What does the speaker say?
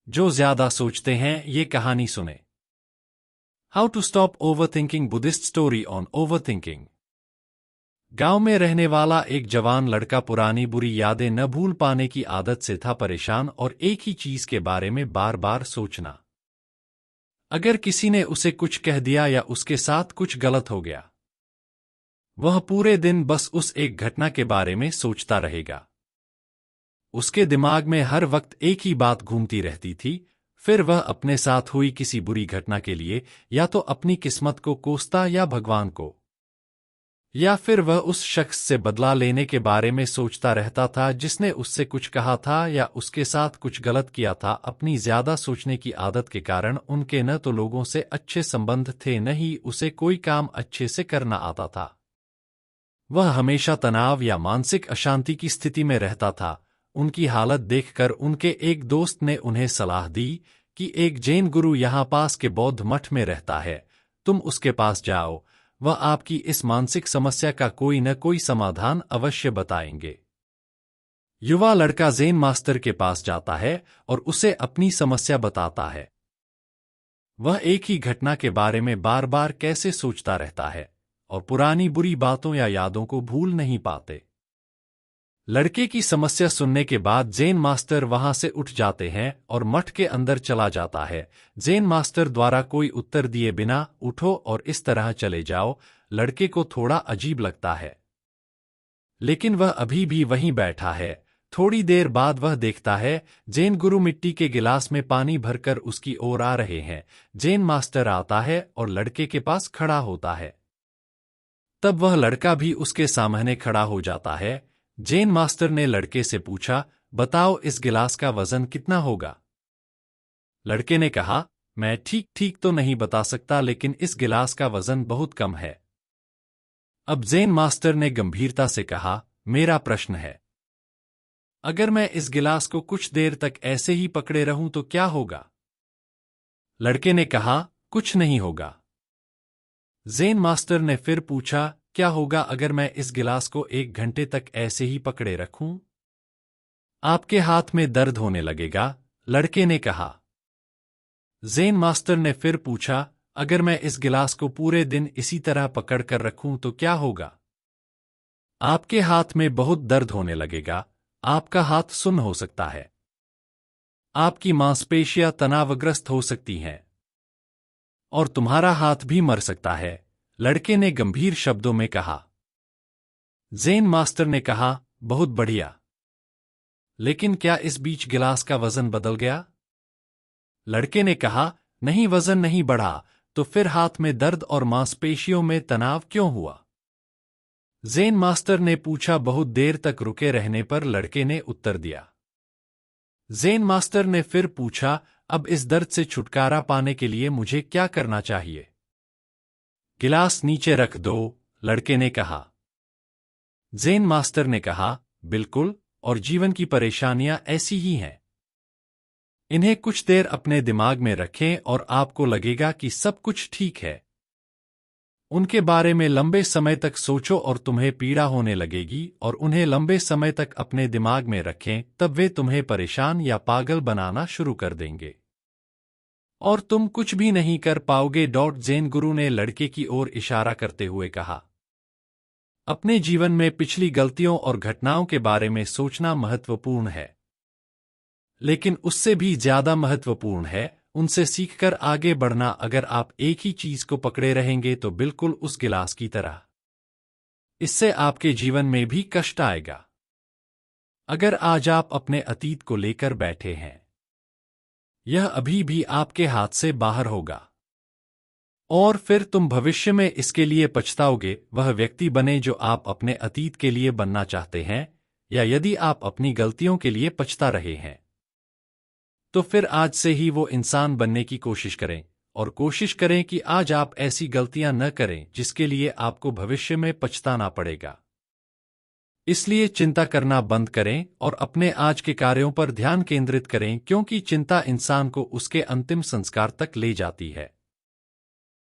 जो ज्यादा सोचते हैं ये कहानी सुने। How to stop overthinking, Buddhist story on overthinking. गांव में रहने वाला एक जवान लड़का पुरानी बुरी यादें न भूल पाने की आदत से था परेशान और एक ही चीज के बारे में बार बार सोचना। अगर किसी ने उसे कुछ कह दिया या उसके साथ कुछ गलत हो गया, वह पूरे दिन बस उस एक घटना के बारे में सोचता रहेगा। उसके दिमाग में हर वक्त एक ही बात घूमती रहती थी। फिर वह अपने साथ हुई किसी बुरी घटना के लिए या तो अपनी किस्मत को कोसता या भगवान को, या फिर वह उस शख्स से बदला लेने के बारे में सोचता रहता था जिसने उससे कुछ कहा था या उसके साथ कुछ गलत किया था। अपनी ज्यादा सोचने की आदत के कारण उनके न तो लोगों से अच्छे संबंध थे, न ही उसे कोई काम अच्छे से करना आता था। वह हमेशा तनाव या मानसिक अशांति की स्थिति में रहता था। उनकी हालत देखकर उनके एक दोस्त ने उन्हें सलाह दी कि एक जैन गुरु यहाँ पास के बौद्ध मठ में रहता है, तुम उसके पास जाओ, वह आपकी इस मानसिक समस्या का कोई न कोई समाधान अवश्य बताएंगे। युवा लड़का ज़ेन मास्टर के पास जाता है और उसे अपनी समस्या बताता है। वह एक ही घटना के बारे में बार बार कैसे सोचता रहता है और पुरानी बुरी बातों या यादों को भूल नहीं पाते। लड़के की समस्या सुनने के बाद ज़ेन मास्टर वहां से उठ जाते हैं और मठ के अंदर चला जाता है। ज़ेन मास्टर द्वारा कोई उत्तर दिए बिना उठो और इस तरह चले जाओ लड़के को थोड़ा अजीब लगता है, लेकिन वह अभी भी वहीं बैठा है। थोड़ी देर बाद वह देखता है ज़ेन गुरु मिट्टी के गिलास में पानी भरकर उसकी ओर आ रहे हैं। ज़ेन मास्टर आता है और लड़के के पास खड़ा होता है। तब वह लड़का भी उसके सामने खड़ा हो जाता है। ज़ेन मास्टर ने लड़के से पूछा, बताओ इस गिलास का वजन कितना होगा? लड़के ने कहा, मैं ठीक ठीक तो नहीं बता सकता, लेकिन इस गिलास का वजन बहुत कम है। अब ज़ेन मास्टर ने गंभीरता से कहा, मेरा प्रश्न है, अगर मैं इस गिलास को कुछ देर तक ऐसे ही पकड़े रहूं तो क्या होगा? लड़के ने कहा, कुछ नहीं होगा। ज़ेन मास्टर ने फिर पूछा, क्या होगा अगर मैं इस गिलास को 1 घंटे तक ऐसे ही पकड़े रखूं? आपके हाथ में दर्द होने लगेगा, लड़के ने कहा। ज़ेन मास्टर ने फिर पूछा, अगर मैं इस गिलास को पूरे दिन इसी तरह पकड़ कर रखूं तो क्या होगा? आपके हाथ में बहुत दर्द होने लगेगा, आपका हाथ सुन्न हो सकता है, आपकी मांसपेशियां तनावग्रस्त हो सकती हैं और तुम्हारा हाथ भी मर सकता है, लड़के ने गंभीर शब्दों में कहा। ज़ेन मास्टर ने कहा, बहुत बढ़िया, लेकिन क्या इस बीच गिलास का वजन बदल गया? लड़के ने कहा, नहीं, वजन नहीं बढ़ा, तो फिर हाथ में दर्द और मांसपेशियों में तनाव क्यों हुआ? ज़ेन मास्टर ने पूछा। बहुत देर तक रुके रहने पर लड़के ने उत्तर दिया। ज़ेन मास्टर ने फिर पूछा, अब इस दर्द से छुटकारा पाने के लिए मुझे क्या करना चाहिए? गिलास नीचे रख दो, लड़के ने कहा। ज़ेन मास्टर ने कहा, बिल्कुल, और जीवन की परेशानियां ऐसी ही हैं। इन्हें कुछ देर अपने दिमाग में रखें और आपको लगेगा कि सब कुछ ठीक है। उनके बारे में लंबे समय तक सोचो और तुम्हें पीड़ा होने लगेगी, और उन्हें लंबे समय तक अपने दिमाग में रखें, तब वे तुम्हें परेशान या पागल बनाना शुरू कर देंगे और तुम कुछ भी नहीं कर पाओगे। ज़ेन गुरु ने लड़के की ओर इशारा करते हुए कहा, अपने जीवन में पिछली गलतियों और घटनाओं के बारे में सोचना महत्वपूर्ण है, लेकिन उससे भी ज्यादा महत्वपूर्ण है उनसे सीखकर आगे बढ़ना। अगर आप एक ही चीज को पकड़े रहेंगे तो बिल्कुल उस गिलास की तरह, इससे आपके जीवन में भी कष्ट आएगा। अगर आज आप अपने अतीत को लेकर बैठे हैं, यह अभी भी आपके हाथ से बाहर होगा और फिर तुम भविष्य में इसके लिए पछताओगे। वह व्यक्ति बने जो आप अपने अतीत के लिए बनना चाहते हैं, या यदि आप अपनी गलतियों के लिए पछता रहे हैं तो फिर आज से ही वो इंसान बनने की कोशिश करें, और कोशिश करें कि आज आप ऐसी गलतियां न करें जिसके लिए आपको भविष्य में पछताना पड़ेगा। इसलिए चिंता करना बंद करें और अपने आज के कार्यों पर ध्यान केंद्रित करें, क्योंकि चिंता इंसान को उसके अंतिम संस्कार तक ले जाती है।